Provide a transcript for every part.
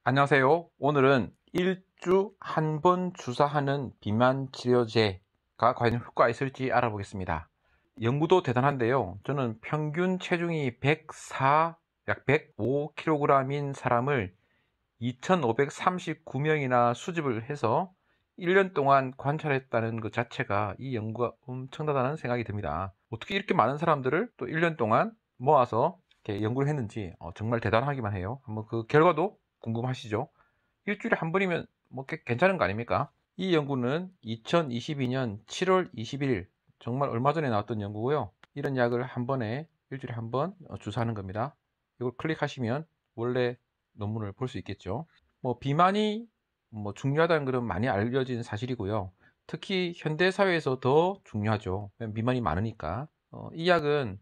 안녕하세요. 오늘은 일주 한 번 주사하는 비만 치료제가 과연 효과가 있을지 알아보겠습니다. 연구도 대단한데요. 저는 평균 체중이 104, 약 105kg인 사람을 2,539명이나 수집을 해서 1년 동안 관찰했다는 것 자체가 이 연구가 엄청나다는 생각이 듭니다. 어떻게 이렇게 많은 사람들을 또 1년 동안 모아서 이렇게 연구를 했는지 정말 대단하기만 해요. 한번 그 결과도 궁금하시죠? 일주일에 한 번이면 뭐 괜찮은 거 아닙니까? 이 연구는 2022년 7월 21일, 정말 얼마 전에 나왔던 연구고요. 이런 약을 한 번에 일주일에 한 번 주사하는 겁니다. 이걸 클릭하시면 원래 논문을 볼 수 있겠죠. 뭐 비만이 중요하다는 것은 많이 알려진 사실이고요. 특히 현대 사회에서 더 중요하죠. 비만이 많으니까. 이 약은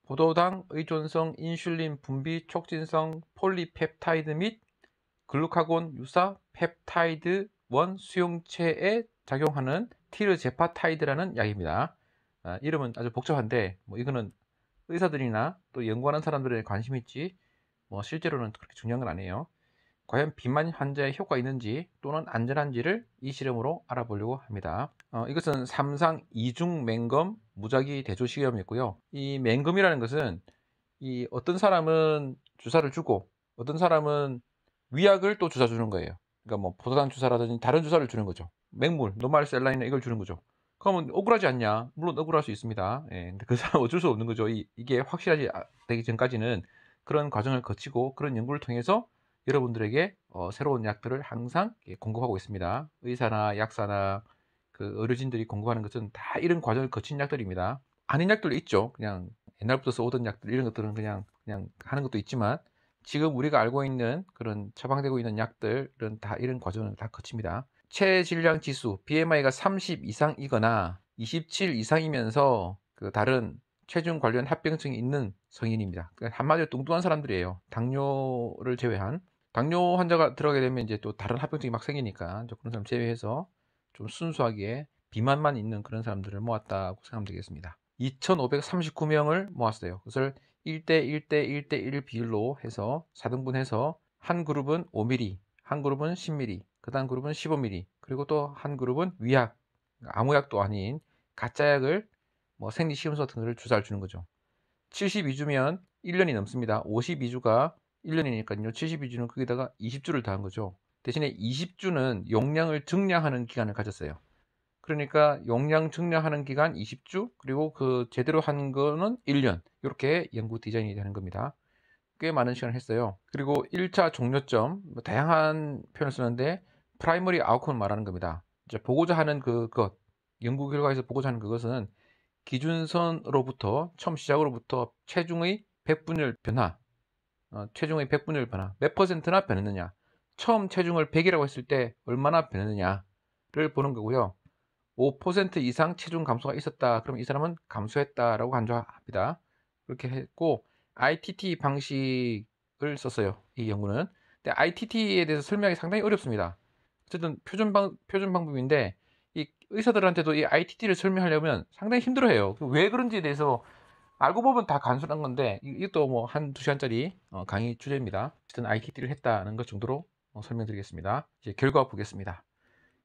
포도당 의존성 인슐린 분비 촉진성 폴리펩타이드 및 글루카곤 유사 펩타이드 1 수용체에 작용하는 티르제파타이드라는 약입니다. 이름은 아주 복잡한데 이거는 의사들이나 또 연구하는 사람들에 관심이 있지 실제로는 그렇게 중요한 건 아니에요. 과연 비만 환자에 효과 있는지 또는 안전한지를 이 실험으로 알아보려고 합니다. 이것은 3상 2중 맹검 무작위 대조 실험이었고요. 이 맹검이라는 것은 이 어떤 사람은 주사를 주고 어떤 사람은 위약을 또 주사 주는 거예요. 그러니까 뭐 포도당 주사라든지 다른 주사를 주는 거죠. 맹물, 노말셀라인 이걸 주는 거죠. 그러면 억울하지 않냐? 물론 억울할 수 있습니다. 예, 근데 그 사람 어쩔 수 없는 거죠. 이게 확실하지 되기 전까지는 그런 과정을 거치고 그런 연구를 통해서 여러분들에게 새로운 약들을 항상 공급하고 있습니다. 의사나 약사나 그 의료진들이 공급하는 것은 다 이런 과정을 거친 약들입니다. 아닌 약들도 있죠. 그냥 옛날부터 써오던 약들 이런 것들은 그냥 하는 것도 있지만 지금 우리가 알고 있는 그런 처방되고 있는 약들은 다 이런 과정을 다 거칩니다. 체질량 지수 BMI가 30 이상이거나 27 이상이면서 그 다른 체중 관련 합병증이 있는 성인입니다. 그러니까 한마디로 뚱뚱한 사람들이에요. 당뇨를 제외한. 당뇨 환자가 들어가게 되면 이제 또 다른 합병증이 막 생기니까 그런 사람 제외해서 좀 순수하게 비만만 있는 그런 사람들을 모았다고 생각하면 되겠습니다. 2,539명을 모았어요. 그것을 1대 1대 1대 1 비율로 해서 4등분해서 한 그룹은 5mm, 한 그룹은 10mm, 그 다음 그룹은 15mm, 그리고 또 한 그룹은 위약, 아무 약도 아닌 가짜 약을 생리식염수 같은 거를 주사를 주는 거죠. 72주면 1년이 넘습니다. 52주가 1년이니까요. 72주는 거기다가 20주를 더한 거죠. 대신에 20주는 용량을 증량하는 기간을 가졌어요. 그러니까 용량 증량하는 기간 20주, 그리고 그 제대로 한 거는 1년. 이렇게 연구 디자인이 되는 겁니다. 꽤 많은 시간을 했어요. 그리고 1차 종료점, 다양한 표현을 쓰는데 프라이머리 아웃컴을 말하는 겁니다. 이제 보고자 하는 그것, 연구 결과에서 보고자 하는 그것은 기준선으로부터 처음 시작으로부터 체중의 100분율 변화, 체중의 100분율 변화, 몇 퍼센트나 변했느냐, 처음 체중을 100이라고 했을 때 얼마나 변했느냐를 보는 거고요. 5% 이상 체중 감소가 있었다. 그럼 이 사람은 감소했다라고 간주합니다. 그렇게 했고 ITT 방식을 썼어요. 이 연구는. 근데 ITT에 대해서 설명하기 상당히 어렵습니다. 어쨌든 표준 방법인데 이 의사들한테도 이 ITT를 설명하려면 상당히 힘들어해요. 왜 그런지에 대해서 알고 보면 다 간단한 건데 이것도 뭐 한 2시간짜리 강의 주제입니다. 어쨌든 ITT를 했다는 것 정도로 설명드리겠습니다. 이제 결과 보겠습니다.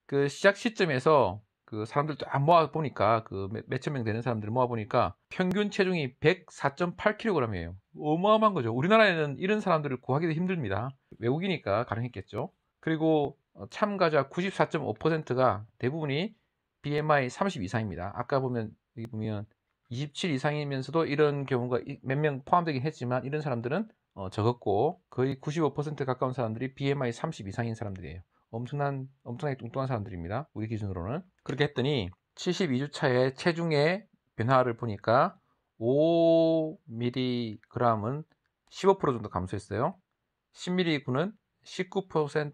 그 시작 시점에서 그 사람들 쫙 모아 보니까 그 몇천 명 되는 사람들을 모아 보니까 평균 체중이 104.8kg이에요. 어마어마한 거죠. 우리나라에는 이런 사람들을 구하기도 힘듭니다. 외국이니까 가능했겠죠. 그리고 참가자 94.5%가 대부분이 BMI 30 이상입니다. 아까 보면 여기 보면 27 이상이면서도 이런 경우가 몇 명 포함되긴 했지만 이런 사람들은 적었고 거의 95% 가까운 사람들이 BMI 30 이상인 사람들이에요. 엄청나게 뚱뚱한 사람들입니다. 우리 기준으로는. 그렇게 했더니 72주 차에 체중의 변화를 보니까 5mg은 15% 정도 감소했어요. 10mg군은 19%,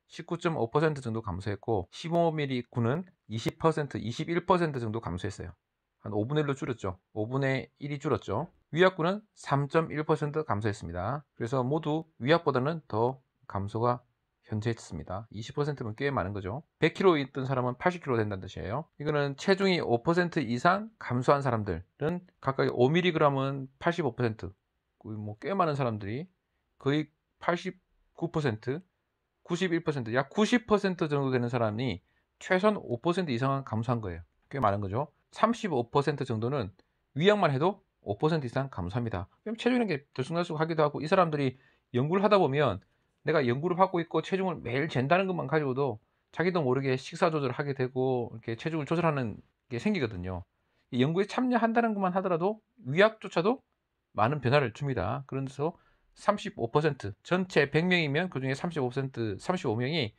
19.5% 정도 감소했고 15mg군은 20%, 21% 정도 감소했어요. 한 5분의 1로 줄였죠. 5분의 1이 줄었죠. 위약군은 3.1% 감소했습니다. 그래서 모두 위약보다는 더 감소가 현재했습니다. 20%면 꽤 많은 거죠. 100kg 있던 사람은 80kg 된다는 뜻이에요. 이거는 체중이 5% 이상 감소한 사람들은 각각 5mg은 85%, 꽤 많은 사람들이 거의 80, 9%, 91%, 약 90% 정도 되는 사람이 최소한 5% 이상은 감소한 거예요. 꽤 많은 거죠. 35% 정도는 위약만 해도 5% 이상 감소합니다. 그럼 체중이라는 게 들쑥날쑥하기도 하고, 이 사람들이 연구를 하다 보면 내가 연구를 받고 있고 체중을 매일 잰다는 것만 가지고도 자기도 모르게 식사 조절을 하게 되고 이렇게 체중을 조절하는 게 생기거든요. 이 연구에 참여한다는 것만 하더라도 위약조차도 많은 변화를 줍니다. 그래서 35%, 전체 100명이면 그중에 35%, 35명이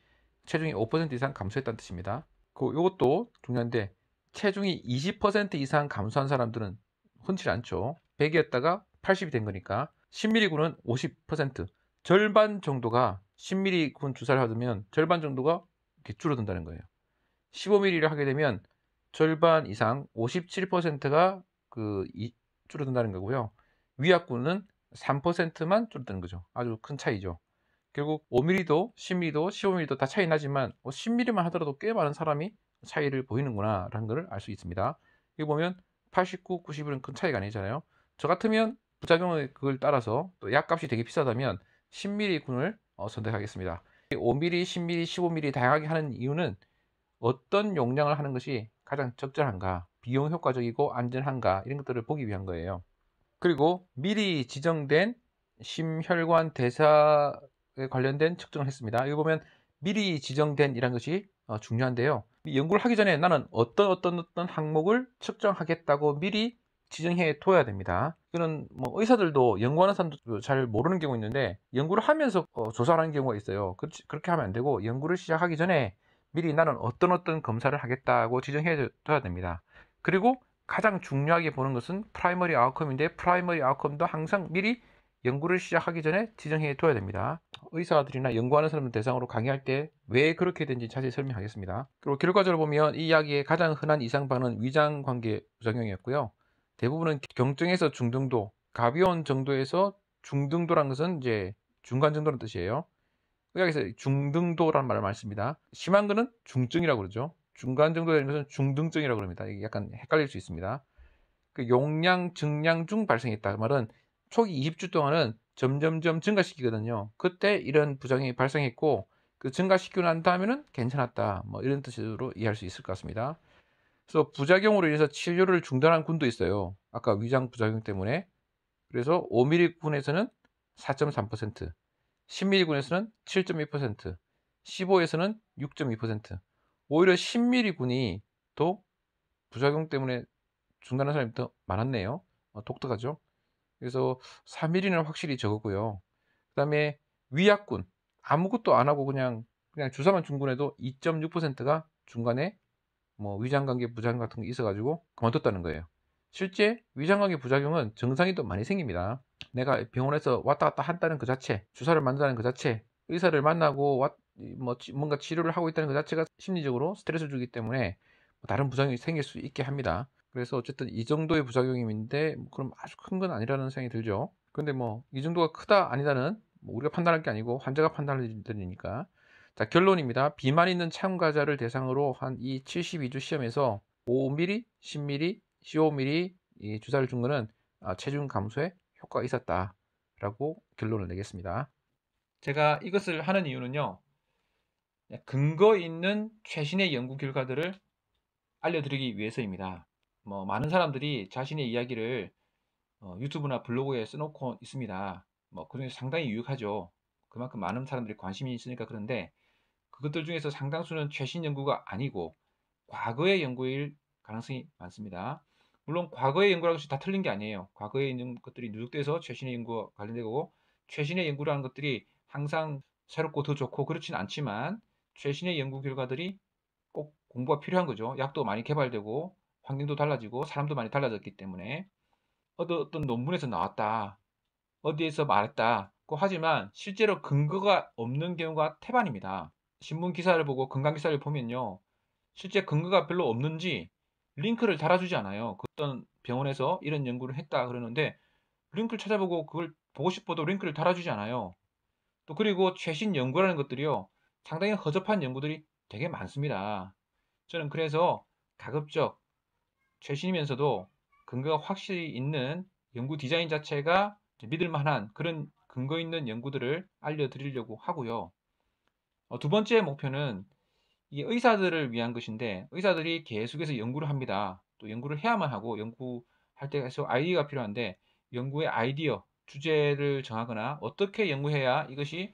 체중이 5% 이상 감소했다는 뜻입니다. 요것도 중요한데, 체중이 20% 이상 감소한 사람들은 흔치 않죠. 100이었다가 80이 된 거니까. 10mg군은 50%, 절반 정도가 10mg 주사를 받으면 절반 정도가 이렇게 줄어든다는 거예요. 15mg를 하게 되면 절반 이상 57%가 줄어든다는 거고요. 위약군은 3%만 줄어드는 거죠. 아주 큰 차이죠. 결국 5mm도 10mm도 15mm도 다 차이 나지만 10mm만 하더라도 꽤 많은 사람이 차이를 보이는구나 라는 것을 알 수 있습니다. 여기 보면 89, 90은 큰 차이가 아니잖아요. 저 같으면 부작용을 그걸 따라서 또 약값이 되게 비싸다면 10mm 군을 선택하겠습니다. 5mm, 10mm, 15mm 다양하게 하는 이유는 어떤 용량을 하는 것이 가장 적절한가, 비용 효과적이고 안전한가, 이런 것들을 보기 위한 거예요. 그리고 미리 지정된 심혈관 대사에 관련된 측정을 했습니다. 여기 보면 미리 지정된 이란 것이 중요한데요. 연구를 하기 전에 나는 어떤 항목을 측정하겠다고 미리 지정해 둬야 됩니다. 이거는 뭐 의사들도, 연구하는 사람도 잘 모르는 경우 있는데, 연구를 하면서 조사하는 경우가 있어요. 그렇게 하면 안 되고, 연구를 시작하기 전에 미리 나는 어떤 검사를 하겠다고 지정해 둬야 됩니다. 그리고 가장 중요하게 보는 것은 프라이머리 아웃컴인데, 프라이머리 아웃컴도 항상 미리 연구를 시작하기 전에 지정해 둬야 됩니다. 의사들이나 연구하는 사람들 대상으로 강의할 때 왜 그렇게 된지 자세히 설명하겠습니다. 그리고 결과적으로 보면 이 약의 가장 흔한 이상반응은 위장관계 부작용이었고요. 대부분은 경증에서 중등도, 가벼운 정도에서 중등도라는 것은 이제 중간 정도라는 뜻이에요. 의학에서 중등도라는 말을 많이 씁니다. 심한 거는 중증이라고 그러죠. 중간 정도 되는 것은 중등증이라고 합니다. 이게 약간 헷갈릴 수 있습니다. 그 용량, 증량 중 발생했다. 그 말은 초기 20주 동안은 점점점 증가시키거든요. 그때 이런 부작용이 발생했고, 그 증가시키고 난 다음에는 괜찮았다. 뭐 이런 뜻으로 이해할 수 있을 것 같습니다. 그래서 부작용으로 인해서 치료를 중단한 군도 있어요. 아까 위장 부작용 때문에. 그래서 5mm 군에서는 4.3%, 10mm 군에서는 7.2%, 15에서는 6.2%. 오히려 10mm 군이 또 부작용 때문에 중단한 사람이 더 많았네요. 독특하죠. 그래서 3mm는 확실히 적었고요. 그 다음에 위약군, 아무것도 안 하고 그냥 주사만 준군해도 2.6%가 중간에 뭐 위장관계 부작용 같은 게 있어가지고 그만뒀다는 거예요. 실제 위장관계 부작용은 정상이 또 많이 생깁니다. 내가 병원에서 왔다 갔다 한다는 그 자체, 주사를 맞는다는 그 자체, 의사를 만나고 뭔가 치료를 하고 있다는 그 자체가 심리적으로 스트레스를 주기 때문에 다른 부작용이 생길 수 있게 합니다. 그래서 어쨌든 이 정도의 부작용인데 그럼 아주 큰 건 아니라는 생각이 들죠. 근데 뭐 이 정도가 크다 아니다는 우리가 판단할 게 아니고 환자가 판단할 일이니까. 자, 결론입니다. 비만 있는 참가자를 대상으로 한 이 72주 시험에서 5mm, 10mm, 15mm 이 주사를 준 거는 체중 감소에 효과가 있었다라고 결론을 내겠습니다. 제가 이것을 하는 이유는요, 근거 있는 최신의 연구 결과들을 알려드리기 위해서입니다. 뭐 많은 사람들이 자신의 이야기를 유튜브나 블로그에 써놓고 있습니다. 뭐 그중에서 상당히 유익하죠. 그만큼 많은 사람들이 관심이 있으니까. 그런데 그것들 중에서 상당수는 최신 연구가 아니고 과거의 연구일 가능성이 많습니다. 물론 과거의 연구라는 것이 다 틀린 게 아니에요. 과거에 있는 것들이 누적돼서 최신의 연구와 관련되고, 최신의 연구라는 것들이 항상 새롭고 더 좋고 그렇진 않지만, 최신의 연구 결과들이 꼭 공부가 필요한 거죠. 약도 많이 개발되고 환경도 달라지고 사람도 많이 달라졌기 때문에. 어떤 논문에서 나왔다, 어디에서 말했다고 하지만 실제로 근거가 없는 경우가 태반입니다. 신문 기사를 보고 건강 기사를 보면요, 실제 근거가 별로 없는지 링크를 달아주지 않아요. 어떤 병원에서 이런 연구를 했다 그러는데 링크를 찾아보고 그걸 보고 싶어도 링크를 달아주지 않아요. 또 그리고 최신 연구라는 것들이요, 상당히 허접한 연구들이 되게 많습니다. 저는 그래서 가급적 최신이면서도 근거가 확실히 있는 연구 디자인 자체가 믿을 만한 그런 근거 있는 연구들을 알려드리려고 하고요. 두 번째 목표는 이 의사들을 위한 것인데, 의사들이 계속해서 연구를 합니다. 또 연구를 해야만 하고, 연구할 때 계속 아이디어가 필요한데, 연구의 아이디어, 주제를 정하거나 어떻게 연구해야 이것이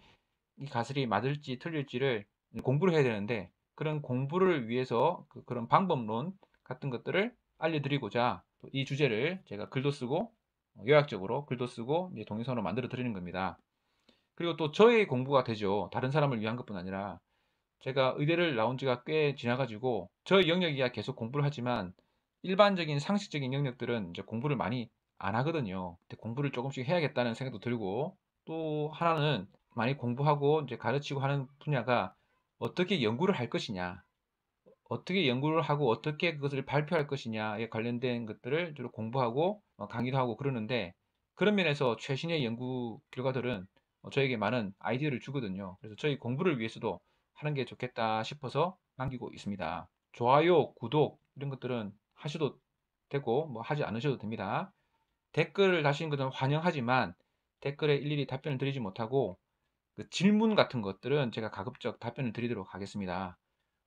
이 가설이 맞을지 틀릴지를 공부를 해야 되는데, 그런 공부를 위해서 그런 방법론 같은 것들을 알려드리고자 이 주제를 제가 글도 쓰고, 요약적으로 글도 쓰고 이제 동영상으로 만들어 드리는 겁니다. 그리고 또 저의 공부가 되죠. 다른 사람을 위한 것뿐 아니라, 제가 의대를 나온 지가 꽤 지나가지고 저의 영역이야 계속 공부를 하지만, 일반적인 상식적인 영역들은 이제 공부를 많이 안 하거든요. 근데 공부를 조금씩 해야겠다는 생각도 들고, 또 하나는 많이 공부하고 이제 가르치고 하는 분야가 어떻게 연구를 할 것이냐, 어떻게 연구를 하고 어떻게 그것을 발표할 것이냐에 관련된 것들을 주로 공부하고 강의도 하고 그러는데, 그런 면에서 최신의 연구 결과들은 저에게 많은 아이디어를 주거든요. 그래서 저희 공부를 위해서도 하는 게 좋겠다 싶어서 남기고 있습니다. 좋아요, 구독 이런 것들은 하셔도 되고 뭐 하지 않으셔도 됩니다. 댓글을 다시는 것은 환영하지만, 댓글에 일일이 답변을 드리지 못하고 그 질문 같은 것들은 제가 가급적 답변을 드리도록 하겠습니다.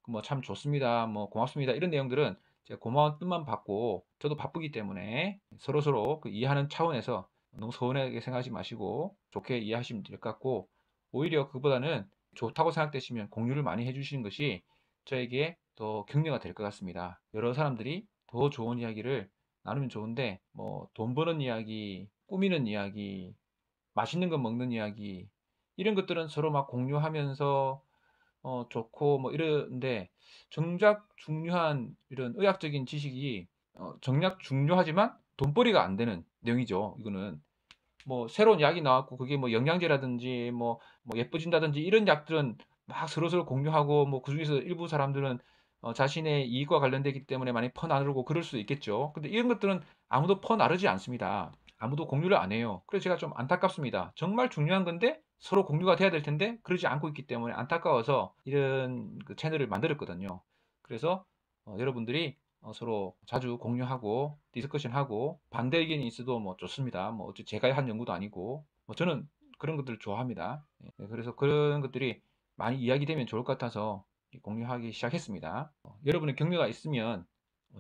뭐 참 좋습니다, 뭐 고맙습니다 이런 내용들은 제가 고마운 뜻만 받고, 저도 바쁘기 때문에 서로서로 그 이해하는 차원에서 너무 서운하게 생각하지 마시고 좋게 이해하시면 될 것 같고, 오히려 그보다는 좋다고 생각되시면 공유를 많이 해주시는 것이 저에게 더 격려가 될 것 같습니다. 여러 사람들이 더 좋은 이야기를 나누면 좋은데, 뭐 돈 버는 이야기, 꾸미는 이야기, 맛있는 거 먹는 이야기 이런 것들은 서로 막 공유하면서 좋고 뭐 이런데, 정작 중요한 이런 의학적인 지식이 정작 중요하지만 돈벌이가 안 되는 내용이죠. 이거는 뭐 새로운 약이 나왔고 그게 뭐 영양제라든지 뭐 예뻐진다든지 이런 약들은 막 서로서로 공유하고, 뭐 그중에서 일부 사람들은 자신의 이익과 관련되기 때문에 많이 퍼나르고 그럴 수도 있겠죠. 근데 이런 것들은 아무도 퍼나르지 않습니다. 아무도 공유를 안 해요. 그래서 제가 좀 안타깝습니다. 정말 중요한 건데 서로 공유가 돼야 될 텐데 그러지 않고 있기 때문에 안타까워서 이런 그 채널을 만들었거든요. 그래서 여러분들이 서로 자주 공유하고 디스커션하고, 반대 의견이 있어도 뭐 좋습니다. 뭐 어째 제가 한 연구도 아니고, 뭐 저는 그런 것들을 좋아합니다. 예, 그래서 그런 것들이 많이 이야기되면 좋을 것 같아서 공유하기 시작했습니다. 여러분의 격려가 있으면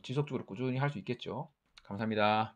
지속적으로 꾸준히 할 수 있겠죠. 감사합니다.